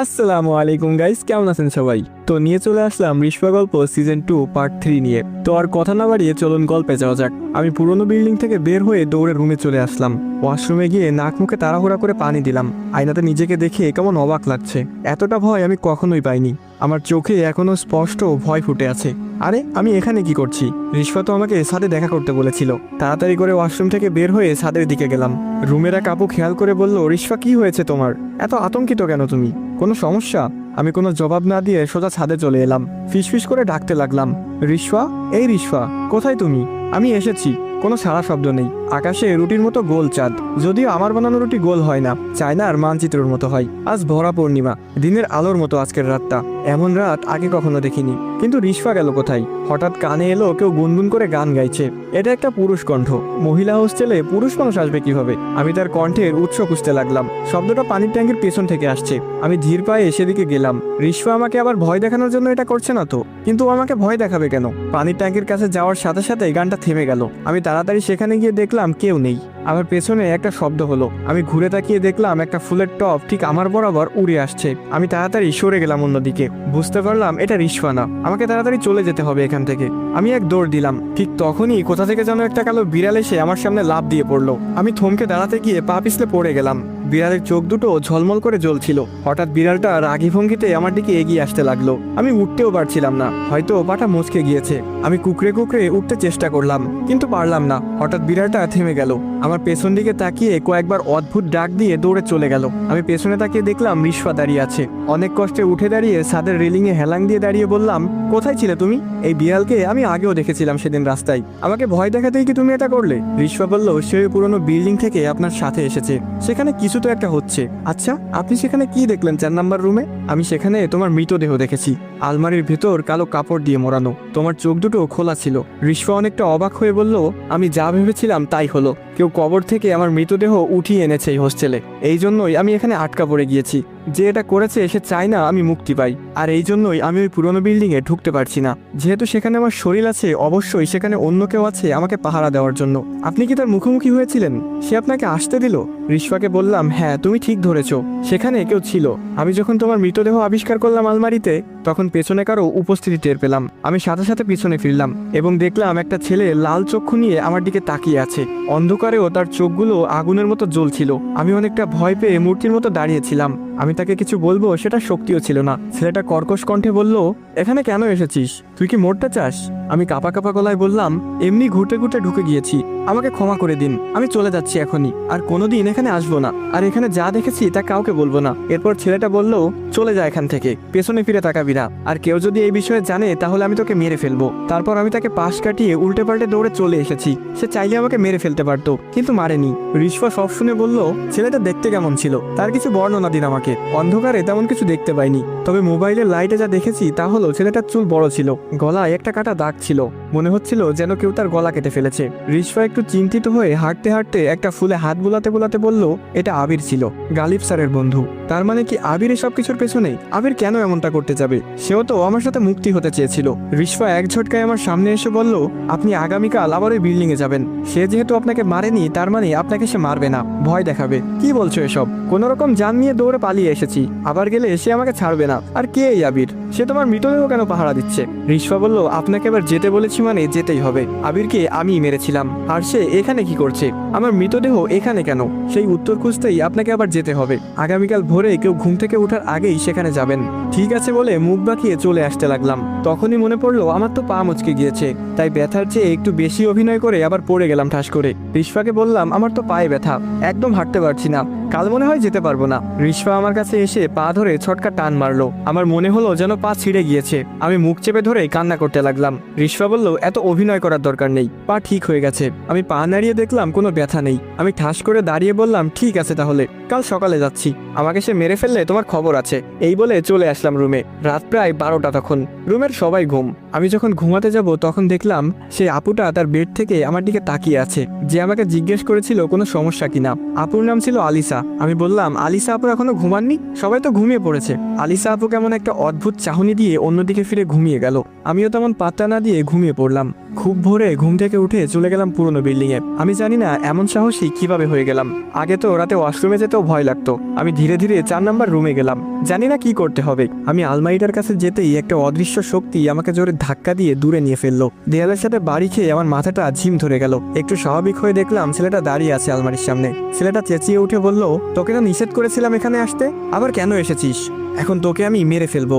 আসসালামু আলাইকুম গাইস, কেমন আছেন সবাই? তো নিয়ে চলে আসলাম রিশপা গল্প সিজন 2 পার্ট 3 নিয়ে। তো আর কথা না বাড়িয়ে চলুন গল্পে যাওয়া যাক। আমি পুরনো বিল্ডিং থেকে বের হয়ে দৌড়ে রুমে চলে আসলাম। ওয়াশরুমে গিয়ে নাক মুখে তাড়াহুড়া করে পানি দিলাম। আয়নাতে নিজেকে দেখে কেমন অবাক লাগছে। এতটা ভয় আমি কখনোই পাইনি। আমার চোখে এখনো স্পষ্ট ভয় ফুটে আছে। আরে আমি এখানে কি করছি? রিশপা তো আমাকে ছাদে দেখা করতে বলেছিল। তাড়াতাড়ি করে ওয়াশরুম থেকে বের হয়ে ছাদের দিকে গেলাম। রুমের এক আপু খেয়াল করে বলল, রিশপা কি হয়েছে তোমার? এত আতঙ্কিত কেন তুমি? কোনো সমস্যা? আমি কোনো জবাব না দিয়ে সোজা ছাদে চলে এলাম। ফিসফিস করে ডাকতে লাগলাম, রিশপা, এই রিশপা, কোথায় তুমি? আমি এসেছি। কোনো সারা শব্দ নেই। আকাশে রুটির মতো গোল চাঁদ, যদিও আমার বানানো রুটি গোল হয় না, চায়নার মানচিত্রের মতো হয়। আজ ভরা পূর্ণিমা, দিনের আলোর মতো আজকের রাতটা। এমন রাত আগে কখনো দেখিনি। কিন্তু রিশপা গেল কোথায়? হঠাৎ কানে এলো কেউ গুনগুন করে গান গাইছে। এটা একটা পুরুষ কণ্ঠ। মহিলা হোস্টেলে পুরুষ মানুষ আসবে কিভাবে? আমি তার কণ্ঠের উৎস খুঁজতে লাগলাম। শব্দটা পানির ট্যাঙ্কের পেছন থেকে আসছে। আমি ধীর পায়ে সেদিকে গেলাম। রিশপা আমাকে আবার ভয় দেখানোর জন্য এটা করছে না তো? কিন্তু ও আমাকে ভয় দেখাবে কেন? পানির ট্যাঙ্কের কাছে যাওয়ার সাথে সাথে গানটা থেমে গেল। আমি তাড়াতাড়ি সেখানে গিয়ে দেখলাম কেউ নেই। আমার পেছনে একটা শব্দ হলো। আমি ঘুরে তাকিয়ে দেখলাম একটা ফুলের টপ ঠিক আমার বরাবর উড়ে আসছে। আমি তাড়াতাড়ি সরে গেলাম অন্যদিকে। বুঝতে পারলাম এটা রিশপা না। আমাকে তাড়াতাড়ি চলে যেতে হবে এখান থেকে। আমি এক দৌড় দিলাম। ঠিক তখনই কোথা থেকে যেন একটা কালো বিড়াল এসে আমার সামনে লাফ দিয়ে পড়লো। আমি থমকে দাঁড়াতে গিয়ে পা পিছলে পড়ে গেলাম। বিড়ালের চোখ দুটো ঝলমল করে জ্বলছিল। হঠাৎ বিড়ালটা রাগী ভঙ্গিতে আমার দিকে এগিয়ে আসতে লাগলো। আমি উঠতেও পারছিলাম না, হয়তো পাটা মুচকে গিয়েছে। আমি কুকড়ে কুকড়ে উঠতে চেষ্টা করলাম, কিন্তু পারলাম না। হঠাৎ বিড়ালটা থেমে গেল। আমার পেছন দিকে তাকিয়ে কয়েকবার অদ্ভুত ডাক দিয়ে দৌড়ে চলে গেল। আমি পেছনে তাকিয়ে দেখলাম রিশপা দাঁড়িয়ে আছে। অনেক কষ্টে উঠে দাঁড়িয়ে ছাদের রেলিংয়ে হেলাং দিয়ে দাঁড়িয়ে বললাম, কোথায় ছিলে তুমি? এই বিড়ালকে আমি আগেও দেখেছিলাম সেদিন রাস্তায়। আমাকে ভয় দেখাতেই কি তুমি এটা করলে? রিশপা বলল, সে পুরনো বিল্ডিং থেকে আপনার সাথে এসেছে। সেখানে কিছু তো একটা হচ্ছে। আচ্ছা, আপনি সেখানে কি দেখলেন 4 নাম্বার রুমে? আমি সেখানে তোমার মৃতদেহ দেখেছি। আলমারির ভেতর কালো কাপড় দিয়ে মোড়ানো। তোমার চোখ দুটো খোলা ছিল। রিশপা অনেকটা অবাক হয়ে বলল, আমি যা ভেবেছিলাম তাই হলো। কেউ কবর থেকে আমার মৃতদেহ উঠিয়ে এনেছে এই হোস্টেলে। এই জন্যই আমি এখানে আটকা পড়ে গিয়েছি। যে এটা করেছে সে চায় না আমি মুক্তি পাই। আর এই জন্যই আমি ওই পুরনো বিল্ডিংয়ে ঢুকতে পারছি না। যেহেতু সেখানে আমার শরীর আছে, অবশ্যই সেখানে অন্য কেউ আছে আমাকে পাহারা দেওয়ার জন্য। আপনি কি তার মুখোমুখি হয়েছিলেন? সে আপনাকে আসতে দিল? রিশপাকে বললাম, হ্যাঁ তুমি ঠিক ধরেছো, সেখানে কেউ ছিল। আমি যখন তোমার মৃতদেহ আবিষ্কার করলাম আলমারিতে, তখন পেছনে কারো উপস্থিতি টের পেলাম। আমি সাথে সাথে পিছনে ফিরলাম এবং দেখলাম একটা ছেলে লাল চক্ষু নিয়ে আমার দিকে তাকিয়ে আছে। অন্ধকারেও তার চোখগুলো আগুনের মতো জ্বলছিল। আমি অনেকটা ভয় পেয়ে মূর্তির মতো দাঁড়িয়েছিলাম। আমি তাকে কিছু বলবো সেটা শক্তিও ছিল না। ছেলেটা কর্কশ কণ্ঠে বলল, এখানে কেন এসেছিস? তুই কি মরতে চাস? আমি কাঁপা কাঁপা গলায় বললাম, এমনি ঘুরতে ঘুরতে ঢুকে গিয়েছি, আমাকে ক্ষমা করে দিন। আমি চলে যাচ্ছি এখনই, আর কোনোদিন এখানে আসবো না। আর এখানে যা দেখেছি তা কাউকে বলবো না। এরপর ছেলেটা বলল, চলে যা এখান থেকে, পেছনে ফিরে তাকাবি না। আর কেউ যদি এই বিষয়ে জানে তাহলে আমি তোকে মেরে ফেলবো। তারপর আমি তাকে পাশ কাটিয়ে উল্টে পাল্টে দৌড়ে চলে এসেছি। সে চাইলে আমাকে মেরে ফেলতে পারতো, কিন্তু মারেনি। রিশপা সব শুনে বলল, ছেলেটা দেখতে কেমন ছিল তার কিছু বর্ণনা দিন আমাকে। অন্ধকারে তেমন কিছু দেখতে পাইনি, তবে মোবাইলের লাইটে যা দেখেছি তা হলো ছেলেটার চুল বড় ছিল, গলায় একটা কাটা দাগ ছিল। মনে হচ্ছিল যেন কেউ তার গলা কেটে ফেলেছে। রিশপা একটু চিন্তিত হয়ে হাঁটতে হাঁটতে একটা ফুলে হাত বুলাতে বুলাতে বলল, এটা আবির ছিল, গালিব স্যারের বন্ধু। তার মানে কি আবির এসব কিছুর পেছনে? আবির কেন এমনটা করতে যাবে? সেও তো আমার সাথে মুক্তি হতে চেয়েছিল। রিশপা এক ঝটকায় আমার সামনে এসে বলল, আপনি আগামীকাল আবার ওই বিল্ডিং এ যাবেন। সে যেহেতু আপনাকে মারেনি, তার মানে আপনাকে সে মারবে না, ভয় দেখাবে। কি বলছো এসব? কোন রকম জান নিয়ে দৌড়ে পালিয়ে এসেছি, আবার গেলে সে আমাকে ছাড়বে না। আর কে এই আবির? সে তোমার মৃতদেহ কেন পাহারা দিচ্ছে? রিশপা বলল, আপনাকে এবার যেতে বলেছি মানে যেতেই হবে। আবিরকে আমিই মেরেছিলাম, আর সে এখানে কি করছে? আমার মৃতদেহ এখানে কেন? সেই উত্তর খুঁজতেই আপনাকে আবার যেতে হবে। আগামীকাল ভোরে কেউ ঘুম থেকে ওঠার আগেই সেখানে যাবেন। ঠিক আছে বলে মুখ বাঁকিয়ে চলে আসতে লাগলাম। তখনই মনে পড়লো আমার তো পা মুচকে গিয়েছে, তাই ব্যথার চেয়ে একটু বেশি অভিনয় করে আবার পড়ে গেলাম ঠাস করে। রিশপাকে বললাম, আমার তো পায়ে ব্যথা, একদম হাঁটতে পারছি না, কাল মনে হয় যেতে পারবো না। রিশপা আমার কাছে এসে পা ধরে ছটকা টান মারলো। আমার মনে হলো যেন পা ছিঁড়ে গিয়েছে। আমি মুখ চেপে ধরে কান্না করতে লাগলাম। রিশপা বলল, এত অভিনয় করার দরকার নেই, পা ঠিক হয়ে গেছে। আমি পা নাড়িয়ে দেখলাম কোনো ব্যথা নেই। আমি ঠাস করে দাঁড়িয়ে বললাম, ঠিক আছে তাহলে কাল সকালে যাচ্ছি, আমাকে সে মেরে ফেললে তোমার খবর আছে। এই বলে চলে আসলাম রুমে। রাত প্রায় 12টা তখন। রুমের সবাই ঘুম। আমি যখন ঘুমাতে যাব তখন দেখলাম সেই আপুটা তার বেড থেকে আমার দিকে তাকিয়ে আছে, যে আমাকে জিজ্ঞেস করেছিল কোনো সমস্যা কিনা। আপুর নাম ছিল আলিসা। আমি বললাম, আলিসা আপু এখনো ঘুমাননি? সবাই তো ঘুমিয়ে পড়েছে। আলিসা আপু কেমন একটা অদ্ভুত চাহনি দিয়ে অন্যদিকে ফিরে ঘুমিয়ে গেল। আমিও তেমন পাত্তা না দিয়ে ঘুমিয়ে পড়লাম। খুব ভোরে ঘুম থেকে উঠে চলে গেলাম পুরনো বিল্ডিংয়ে। আমি জানি না এমন সাহসী কিভাবে হয়ে গেলাম। আগে তো রাতে ওয়াশরুমে যেতেও ভয় লাগতো। আমি ধীরে ধীরে 4 নাম্বার রুমে গেলাম। জানি না কি করতে হবে। আমি আলমারিটার কাছে যেতেই একটা অদৃশ্য শক্তি আমাকে জোরে ধাক্কা দিয়ে দূরে নিয়ে ফেললো। দেয়ালের সাথে বাড়ি খেয়ে আমার মাথাটা ঝিম ধরে গেল। একটু স্বাভাবিক হয়ে দেখলাম ছেলেটা দাঁড়িয়ে আছে আলমারির সামনে। ছেলেটা চেঁচিয়ে উঠে বলল, তোকে না নিষেধ করেছিলাম এখানে আসতে, আবার কেন এসেছিস? এখন তোকে আমি মেরে ফেলবো।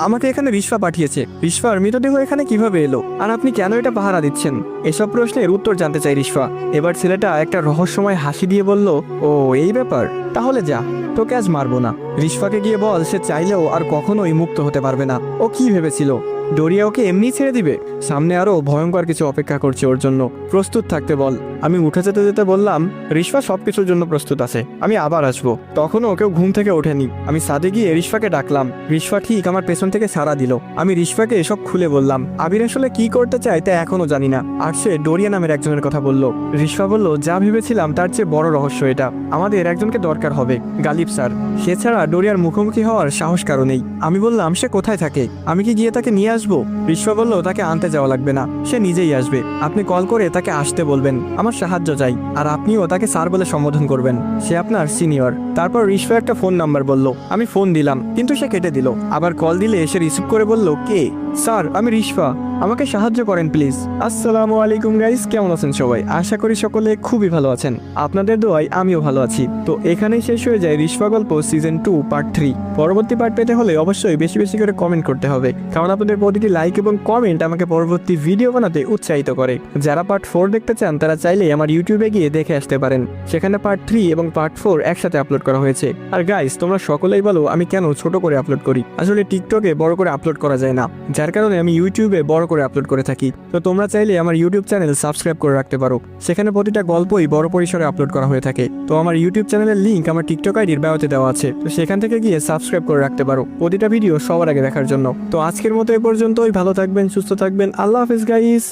আমাকে এখানে রিশফা পাঠিয়েছে। রিশফার মৃতদেহ এখানে কিভাবে এলো, আর আপনি কেন এটা পাহারা দিচ্ছেন? এসব প্রশ্নের উত্তর জানতে চাই রিশফা। এবার ছেলেটা একটা রহস্যময় হাসি দিয়ে বলল, ও এই ব্যাপার, তাহলে যা, তোকে আজ মারবো না। রিশফাকে গিয়ে বল সে চাইলেও আর কখনোই মুক্ত হতে পারবে না। ও কি ভেবেছিল ডোরিয়া ওকে এমনি ছেড়ে দিবে? সামনে আরো ভয়ঙ্কর কিছু অপেক্ষা করছে ওর জন্য। প্রস্তুত থাকতে বল। আমি উঠে যেতে যেতে বললাম, রিশফা সবকিছুর জন্য প্রস্তুত আছে, আমি আবার আসবো। তখনও কেউ ঘুম থেকে ওঠেনি। আমি ছাদে গিয়ে রিশফাকে ডাকলাম। রিশফা ঠিক আমার পেছন থেকে সাড়া দিল। আমি রিশফাকে এসব খুলে বললাম। আবির আসলে কি করতে চায় তা এখনো জানি না। আর সে ডোরিয়া নামের একজনের কথা বলল। রিশফা বলল, যা ভেবেছিলাম তার চেয়ে বড় রহস্য এটা। আমাদের একজনকে দরকার হবে, গালিব স্যার। সে ছাড়া ডোরিয়ার মুখোমুখি হওয়ার সাহস কারো নেই। আমি বললাম, সে কোথায় থাকে? আমি কি গিয়ে তাকে নিয়ে আসবো? রিশফা বলল, তাকে আনতে যাওয়া লাগবে না, সে নিজেই আসবে। আপনি কল করে তাকে আসতে বলবেন, আমার সাহায্য চাই। আর আপনিও তাকে স্যার বলে সম্বোধন করবেন, সে আপনার সিনিয়র। তারপর রিশফা একটা ফোন নাম্বার বলল। আমি ফোন দিলাম, কিন্তু সে কেটে দিল। আবার কল দিলে এসে রিসিভ করে বলল, কে? স্যার, আমি রিশফা, আমাকে সাহায্য করেন প্লিজ। আসসালামু আলাইকুম গাইস, কেমন আছেন সবাই? আশা করি সকলে খুবই ভালো আছেন। আপনাদের দোয়ায় আমিও ভালো আছি। তো এখানেই শেষ হয়ে যায় রিশফা গল্প সিজন 2 পার্ট 3। পরবর্তী পার্ট পেতে হলে অবশ্যই বেশি বেশি করে কমেন্ট করতে হবে, কারণ আপনাদের প্রতিটি লাইক এবং কমেন্ট আমাকে পরবর্তী ভিডিও বানাতে উৎসাহিত করে। যারা পার্ট 4 দেখতে চান তারা চাইলে আমার ইউটিউবে গিয়ে দেখে আসতে পারেন। সেখানে পার্ট 3 এবং পার্ট 4 একসাথে আপলোড করা হয়েছে। আর গাইস, তোমরা সকলেই বলো আমি কেন ছোট করে আপলোড করি। আসলে টিকটকে বড় করে আপলোড করা যায় না, যার কারণে আমি ইউটিউবে বড় করে আপলোড করে থাকি। তো তোমরা চাইলে আমার ইউটিউব চ্যানেল সাবস্ক্রাইব করে রাখতে পারো। সেখানে প্রতিটা গল্পই বড় পরিসরে আপলোড করা হয়ে থাকে। তো আমার ইউটিউব চ্যানেলের লিংক আমার টিকটক আইডির বায়োতে দেওয়া আছে, তো সেখান থেকে গিয়ে সাবস্ক্রাইব করে রাখতে পারো প্রতিটা ভিডিও সবার আগে দেখার জন্য। তো আজকের মতো এ পর্যন্তই। ভালো থাকবেন, সুস্থ থাকবেন। আল্লাহ হাফেজ গাইস।